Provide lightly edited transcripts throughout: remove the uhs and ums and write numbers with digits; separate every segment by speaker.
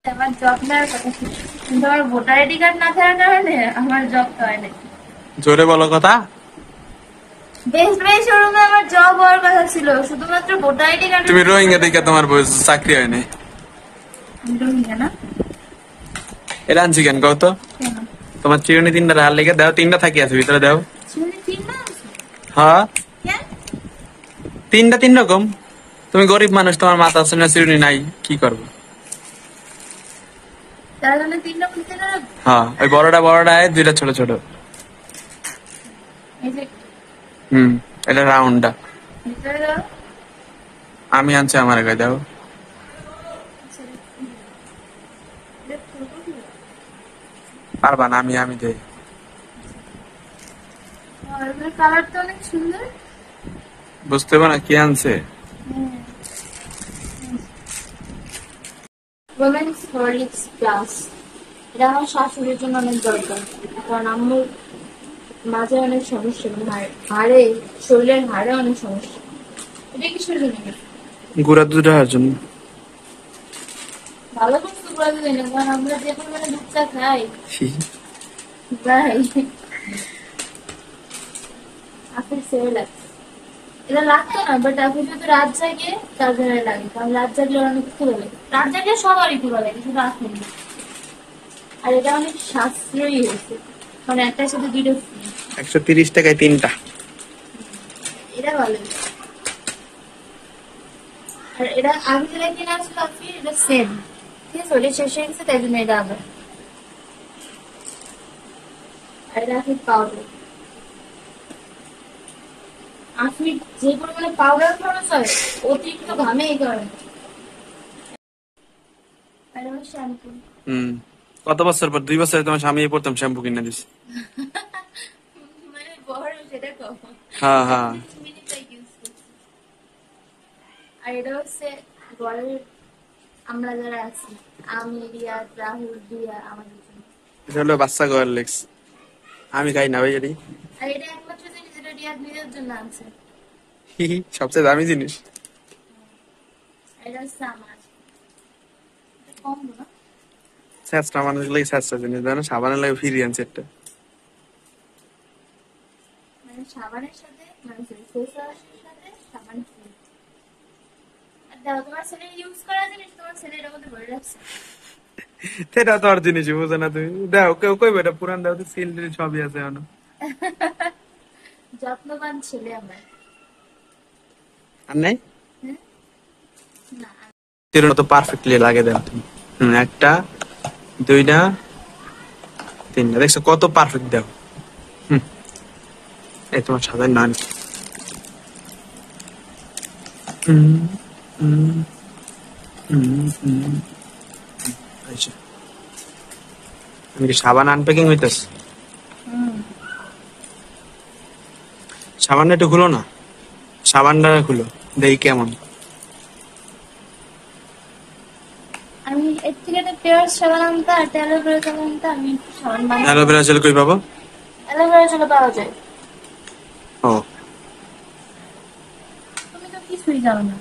Speaker 1: আমার জব নেওয়ার কথা ছিল, কিন্তু আমার ভোটার আইডি কার্ড না থাকার কারণে আমার জব হয় না।
Speaker 2: জোরে বলো কথা।
Speaker 1: বেস্ট বাই শোরুমে আমার জব হওয়ার কথা ছিল, শুধুমাত্র ভোটার আইডি কার্ড।
Speaker 2: তুমি রোহিঙ্গা দেখে তোমার চাকরি হয় নাই।
Speaker 1: রোহিঙ্গা না?
Speaker 2: এটা আনছি কেন কও তো?
Speaker 1: কেন?
Speaker 2: তোমার চিরুনি তিনটা রাহার লেগে দাও, তিনটা থাকি আছে ভিতরে দাও।
Speaker 1: শুনে ঠিক না আছে?
Speaker 2: হ্যাঁ,
Speaker 1: কেন?
Speaker 2: তিনটা তিন রকম। তুমি গরিব মানুষ, তোমার মাথা আছে না, চিরুনি নাই, কি করবো?
Speaker 1: তার জন্য 3টা বলতে না।
Speaker 2: হ্যাঁ, ওই বড়টা বড়টা দুইটা ছোট ছোট।
Speaker 1: এই যে
Speaker 2: এটা রাউন্ডটা।
Speaker 1: ভিতরে দাও।
Speaker 2: আমি আনছি, আমার গায়ে দাও। পারবা না, আমি দেই।
Speaker 1: কালার তো অনেক সুন্দর।
Speaker 2: বুঝতে পারো না কি আনছে?
Speaker 1: ওমেন্স হরলিক্স প্লাস, এটা আমার শাশুড়ির জন্য অনেক দরকার, কারণ আম্মুর মাঝে অনেক সমস্যা, মানে হাড়ে, শরীরের হাড়ে অনেক সমস্যা। এটা কিসের জন্য?
Speaker 2: গুড়া দুধ রাখার জন্য।
Speaker 1: ভালো কিছু করে দিই না, কারণ আমরা যে পরিমাণে দুধ চা খাই, তাই আপনি সেরেলাক্স এটা লাগতো না, বাট আপনি যদি রাত জাগে তার জন্য লাগে, কারণ রাত জাগলে অনেক ক্ষুধা লাগে, রাত জাগলে সবারই ক্ষুধা লাগে, শুধু আপনি না। আর এটা অনেক সাশ্রয়ী হয়েছে, কারণ একটার সাথে 2টা ফ্রি।
Speaker 2: 130 টাকায় 3টা।
Speaker 1: এটা ভালো। আর এটা আগে যেটা কিনে আসলো আপনি, এটা সেম, ঠিক আছে, ওটা শেষ হয়ে গেছে, তাই জন্য এটা আবার। আর এটা আপনি পাউডার, আপনি যে পরিমাণে পাউডার খরচ হয় অতিরিক্ত ঘামে এই কারণে। আর আমার শ্যাম্পু।
Speaker 2: কত বছর পর? 2 বছরে তোমার স্বামী প্রথম শ্যাম্পু কিনে দিছে।
Speaker 1: মানে বড় সেটা কম।
Speaker 2: হ্যাঁ হ্যাঁ।
Speaker 1: আর এটা হচ্ছে ঘরের আমরা যারা আছি, আমি, রিয়া, রাহুল, দিয়া, আমাদের জন্য।
Speaker 2: এটা হলো বাচ্চা গোয়ার লেক্স। আমি খাই না ভাই এটি।
Speaker 1: আর এটা একমাত্র জিনিস যেটা রিয়া নিজের জন্য আনছে।
Speaker 2: সবচেয়ে দামি জিনিস।
Speaker 1: এটা হচ্ছে আমার, এটা কম না?
Speaker 2: স্যাঁচটা মানুষ লাগে, স্যাঁচটা জিনিস জানো, সাবানের লাগে ফিরি আনছে একটা।
Speaker 1: মানে সাবানের সাথে, মানে ফেস ওয়াশের সাথে সাবান free। আর দেখো তোমার ছেলে ইউজ করা জিনিস তোমার ছেলে এটার মধ্যে ভরে রাখছে।
Speaker 2: সেটা তো আর জিনিস বুঝো না তুমি। দাও কেউ কইবে এটা পুরান, দাও তো, সিল টিল সবই আছে এখনো।
Speaker 1: যত্নবান ছেলে আমার।
Speaker 2: আর নাই
Speaker 1: হ্যাঁ? না।
Speaker 2: তেরো তো পারফেক্টলি লাগে দাও তুমি। একটা, দুইটা, তিনটা, দেখছো কত পারফেক্ট দাও। এই তোমার সাধারণ নান। আচ্ছা, আমি কি সাবান আনপ্যাকিং হইতেছে? সাবানটা একটু খুলো না, সাবানটা খুলো, দেখি কেমন।
Speaker 1: আমি এর থেকে একটা পিওর সাবান আনতাম, আর অ্যালোভেরা সাবান আনতাম, আমি সাবান বানাই।
Speaker 2: অ্যালোভেরা জেল কই পাবো?
Speaker 1: অ্যালোভেরা জেল পাওয়া যায়।
Speaker 2: ও,
Speaker 1: তুমি তো কিছুই জানো না।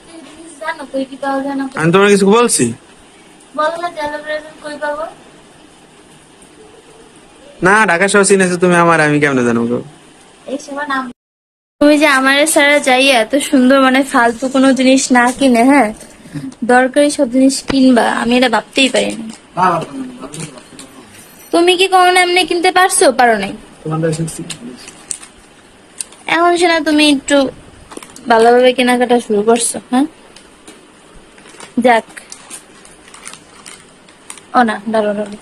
Speaker 1: তুমি জিনিস জানো কই কি পাওয়া যায় না?
Speaker 2: আমি তোমার কিছু বলছি?
Speaker 1: বলো না যে অ্যালোভেরা জেল কই পাবো?
Speaker 2: না, ঢাকা শহর চিনেছো তুমি আমার, আমি কেমনে জানবো গো?
Speaker 1: এই সাবান তুমি যে আমার সারা যাইয়া এত সুন্দর, মানে ফালতু কোনো জিনিস না কিনে, হ্যাঁ, দরকারি সব জিনিস কিনবা, আমি এটা ভাবতেই পারি না। তুমি কি কখনো এমনি কিনতে পারছো? পারো নাই। এখন সেনা তুমি একটু ভালোভাবে কেনাকাটা শুরু করছো, হ্যাঁ। যাক, ও না, দাঁড়ো দাঁড়ো,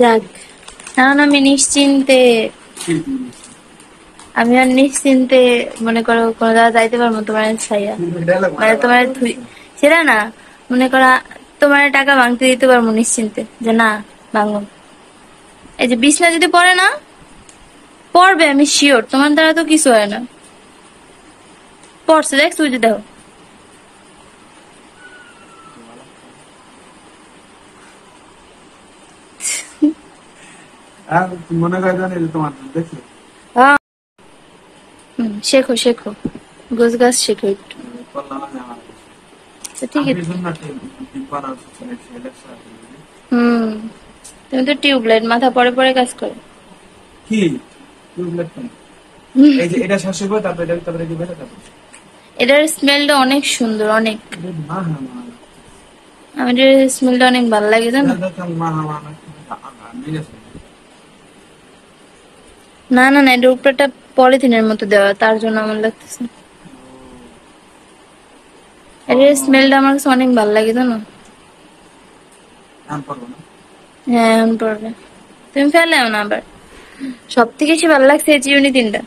Speaker 1: যাক, এখন আমি নিশ্চিন্তে, আমি আর নিশ্চিন্তে মনে করো কোনো জায়গায় যাইতে পারবো তোমার ছাইয়া, মানে তোমার সেটা না, মনে করা তোমার টাকা ভাঙতে দিতে পারবো নিশ্চিন্তে, যে না ভাঙো। এই যে বিছনা যদি পড়ে না, পড়বে, আমি শিওর, তোমার দ্বারা তো কিছু হয় না। পড়ছে, দেখ তুই যে দেখো।
Speaker 2: মনে করে জানি তোমার দেখছো।
Speaker 1: হ্যাঁ, শেখো শেখো। গোছ গাছ শেখো একটু।
Speaker 2: করলাম না আমার
Speaker 1: তো ঠিক আছে।
Speaker 2: আপনি জন্য ডিব্বা না সেলেকশন
Speaker 1: হুম, তুমি তো টিউবলাইট, মাথা পরে পরে কাজ করো।
Speaker 2: কি টিউবলাইট কেন? এই যে এটা শেষ হবে তারপরে এটা তারপরে কি বেটা তারপরে
Speaker 1: এটার স্মেলটা অনেক সুন্দর, অনেক।
Speaker 2: মা হ্যাঁ মা
Speaker 1: আমার এটার স্মেলটা অনেক ভালো লাগে জানো।
Speaker 2: মা মা মিলে
Speaker 1: না না না, এটার উপরটা পলিথিনের মতো দেওয়া, তার জন্য আমার লাগতেছে। এটার স্মেলটা আমার কাছে অনেক ভালো লাগে জানো।
Speaker 2: নাম করবো না
Speaker 1: হ্যাঁ, এখন পড়বে। তুমি ফেলেও না আবার। সব থেকে বেশি ভালো লাগছে এই চিরুনি তিনটা।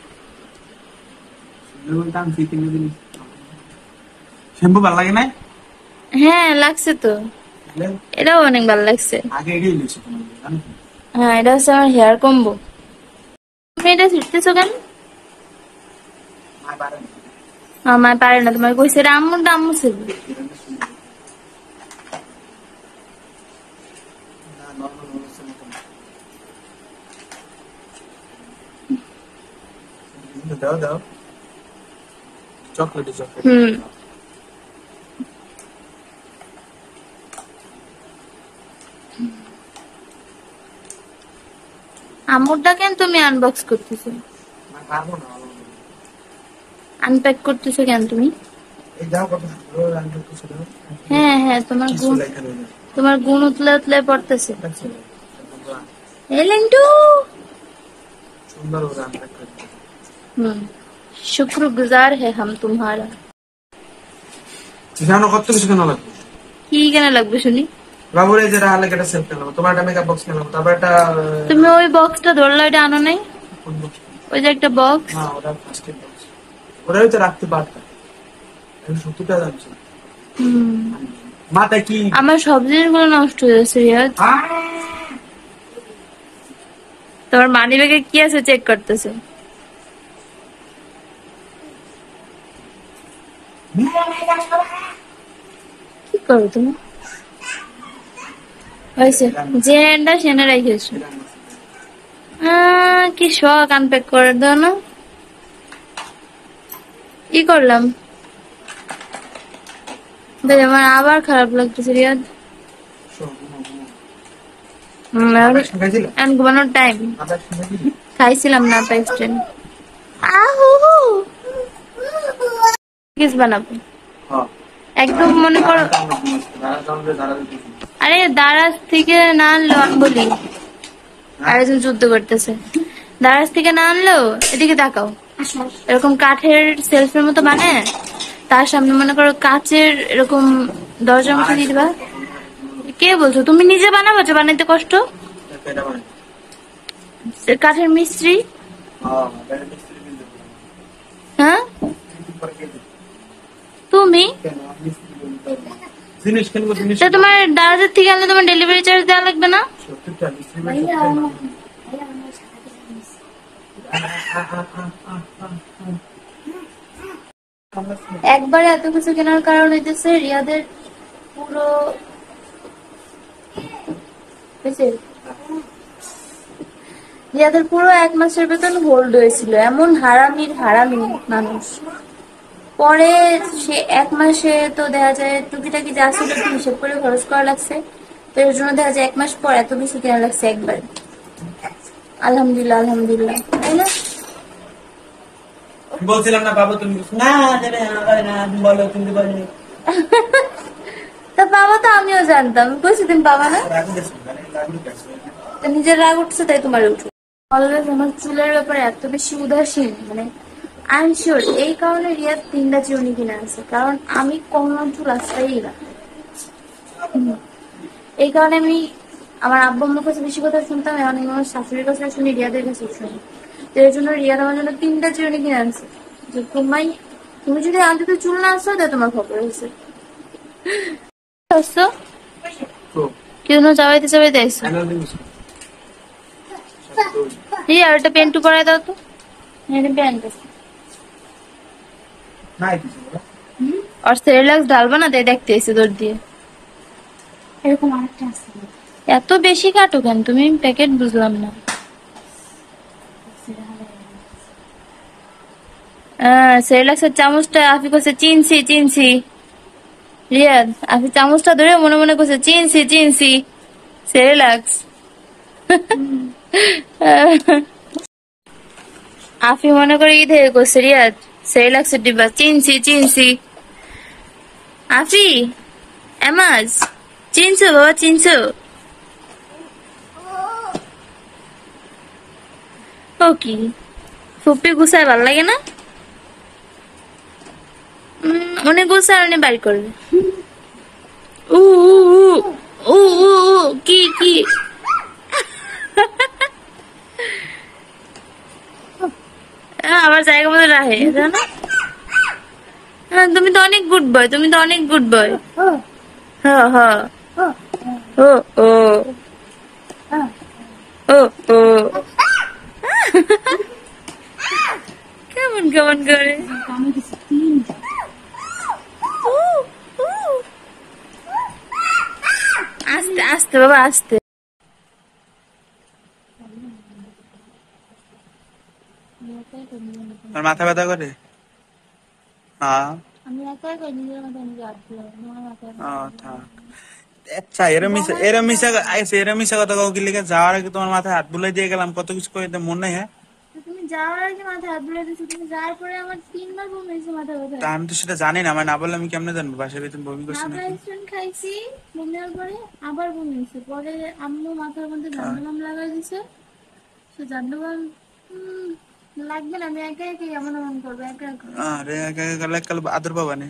Speaker 2: দাম ফি কিনে দিন শ্যাম্পু ভালো লাগে না
Speaker 1: হ্যাঁ লাগছে তো, এটাও অনেক ভালো লাগছে।
Speaker 2: আগে এগিয়ে দিয়েছি তোমার জানো
Speaker 1: হ্যাঁ, এটা হচ্ছে আমার হেয়ার কম্বো। তুমি এটা ছিটতেছো কেন?
Speaker 2: মা পারে না
Speaker 1: আমার পারে না, তোমার কইছে এটা আম্মুরটা আম্মু ছিল।
Speaker 2: দাও দাও চকলেট চকলেট
Speaker 1: হুম, আম্মুরটা কেন তুমি আনবক্স করতেছো,
Speaker 2: মা পারবো না
Speaker 1: আনপ্যাক করতেছো কেন তুমি?
Speaker 2: এই দাও কত সুন্দর রান্না করছো দাও
Speaker 1: হ্যাঁ হ্যাঁ, তোমার
Speaker 2: কিছু
Speaker 1: গুণ,
Speaker 2: লেখা নেই
Speaker 1: তোমার গুণ উতলে উতলে পড়তেছে।
Speaker 2: দেখছো
Speaker 1: এই লেন্টু।
Speaker 2: সুন্দর রান্না করে
Speaker 1: হুম, শুক্রগুজার হে হাম তুমহারা।
Speaker 2: জানো কত কিছু কেন লাগবে
Speaker 1: কি কেন লাগবে শুনি?
Speaker 2: বাবুর এই যে রাহালে একটা সেলফ নিলাম তোমার একটা মেকআপ বক্স নিলাম তারপর একটা
Speaker 1: তুমি ওই বক্সটা ধরলো, এটা আনো নাই?
Speaker 2: কোন box?
Speaker 1: ওই যে একটা বক্স।
Speaker 2: না ওটা ফার্স্ট এড বক্স ওরাই তো রাখতে পারতাম 70 টাকা দাম ছিল মাথায় কি
Speaker 1: আমার সব জিনিসগুলো নষ্ট হয়ে যাচ্ছে রিয়াজ। তোমার মানি ব্যাগে কি আছে চেক করতেছে। কি করো তুমি? হয়েছে, যে এন্ডা সেনে রেখেছো। কি শখ আনপ্যাক করে দাও না। কি করলাম দেখ, আমার আবার খারাপ লাগতেছে রিয়াজ। এখন ঘুমানোর টাইম। খাইছিলাম না পেস্টেন। কিস বানাবো একদম, মনে করো। আরে দারাজ থেকে না আনলো, আমি বলি আরেকজন যুদ্ধ করতেছে। দারাজ থেকে না আনলো, এদিকে তাকাও, এরকম কাঠের সেলফের মতো বানায়, তার সামনে মনে করো কাচের এরকম দরজার মতো দিয়ে দিবা। কে বলছো তুমি নিজে বানাবো, যে বানাইতে কষ্ট? কাঠের মিস্ত্রি। হ্যাঁ তুমি
Speaker 2: জিনিস কেন জিনিস
Speaker 1: তা তোমার দারাজের থেকে আনলে তোমার ডেলিভারি চার্জ দেওয়া লাগবে না? একবারে এত কিছু কেনার কারণ হইতেছে রিয়াদের পুরো রিয়াদের পুরো 1 মাসের বেতন হোল্ড হয়েছিল। এমন হারামির হারামি মানুষ। পরে সে 1 মাসে তো দেখা যায় টুকিটাকি যা ছিল একটু হিসেব করে খরচ করা লাগছে, তো এর জন্য দেখা যায় 1 মাস পর এত কিছু কেনা লাগছে একবার। আলহামদুলিল্লাহ আলহামদুলিল্লাহ, তাই না?
Speaker 2: বলছিলাম না বাবা তুমি না দেবে না বলো তুমি বলনি
Speaker 1: তা বাবা তো আমিও জানতাম, বলছি তুমি বাবা না। নিজের রাগ উঠছে তাই তোমার উঠো। অলওয়েজ আমার চুলের ব্যাপারে এত বেশি উদাসীন, মানে আই এম শিওর এই কারণে রিয়াদ 3টা চিরুনি কিনে আছে, কারণ আমি কখনো চুল আসতেই না। এই কারণে আমি আমার আব্বু আম্মুর কাছে বেশি কথা শুনতাম, এখন আমি আমার শাশুড়ির কাছে শুনি, রিয়াদের কাছে শুনি। তো এর জন্য রিয়াদ আমার জন্য 3টা চিরুনি কিনে আনছে, যে তুমি যদি আনতে তো চুল না আসছো তাই তোমার খবর হয়েছে। আসছো কেউ চাবাইতে চাবাইতে আসছো। এই আর একটা পেন্টু করাই দাও তো। প্যান্ট আর সেরেলাক্স ঢালবা না, তাই দেখতে এসে দৌড় দিয়ে।
Speaker 3: এরকম আরেকটা আছে।
Speaker 1: এত বেশি কাটো কেন তুমি, প্যাকেট বুঝলাম না। সেরেলাক্সের চামচটা আফি করছে চিনছি চিনছি। রিয়াদ আফি চামচটা ধরে মনে মনে করছে চিনছি চিনছি সেরেলাক্স। আফি মনে করে ঈদ হয়ে করছে রিয়াদ সেরেলাক্সের ডিব্বা চিনছি চিনছি। আফি এমাজ চিনছো বাবা চিনছো? ও কি ফুপি গুছায় ভাল লাগে না? অনেক গুছায় অনেক বাড়ি করবে। উ উ উ উ উ উ, কি কি আবার জায়গা মতো রাখে জানো? হ্যাঁ তুমি তো অনেক গুড বয়, তুমি তো অনেক গুড বয়। হ্যাঁ হ্যাঁ ও ও ও ও কেমন কেমন করে
Speaker 3: আমি কিছু তিন
Speaker 1: উ, উ। আস্তে আস্তে বাবা আস্তে।
Speaker 2: তোর মাথা ব্যথা করে? হ্যাঁ।
Speaker 3: আমি একাই করি নিজের মতো নিজে হাত দিলাম আমার মাথায়
Speaker 2: থাক। আচ্ছা এরম মিশা কথা কাউকে লিখে যাওয়ার আগে তোমার মাথায় হাত বুলাই দিয়ে গেলাম, কত কিছু করে মনে নেই? হ্যাঁ,
Speaker 3: তো তুমি যাওয়ার আগে মাথায় হাত বুলাই দিচ্ছ, তুমি যাওয়ার পরে আমার 3 বার বমি হয়েছে মাথা
Speaker 2: তা
Speaker 3: ব্যথায়।
Speaker 2: আমি তো সেটা জানি না, আমার না বললে আমি কেমনে জানবো বাসায় তুমি বমি করছো নাকি?
Speaker 3: নাইট্রোজেন খাইছি, বমি হওয়ার পরে আবার বমি হয়েছে। পরে আম্মু মাথার মধ্যে জান্ডুবাম লাগাই দিছে। তো জান্ডুবাম লাগবে না, আমি একা একাই এমন এমন করবো একা একা।
Speaker 2: আরে গেলে কাল আদর পাবা নে।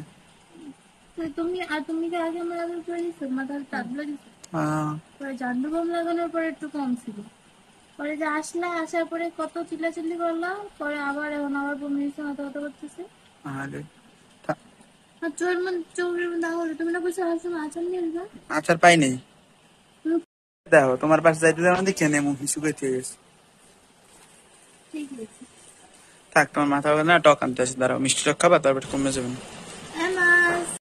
Speaker 3: তো তুমি কি আগে আমার আদর করে দিছো, মাথার হাত বুলাই দিছো?
Speaker 2: হ্যাঁ।
Speaker 3: পরে জান্ডুবাম লাগানোর পরে একটু কম ছিল। পরে যে আসার পরে কত চিল্লাচিল্লি করলাম, পরে আবার এখন আবার বমি হয়েছে, মাথা ব্যথা করতেছে।
Speaker 2: আরে
Speaker 3: আর চোখের মধ্যে আঙুল, তুমি না বলছো আমার সঙ্গে আচার নিয়ে আসবা?
Speaker 2: আচার পাই নাই।
Speaker 3: তুমি
Speaker 2: দেখো তোমার পাশে যাইতে যাওয়া দেখে নেই মুখ শুকিয়ে থেকে গেছে।
Speaker 3: ঠিক আছে।
Speaker 2: থাক তোমার মাথা ব্যথা না, টক আনতে আসে, দাঁড়াও মিষ্টি টক খাবা তারপর কমে যাবে না।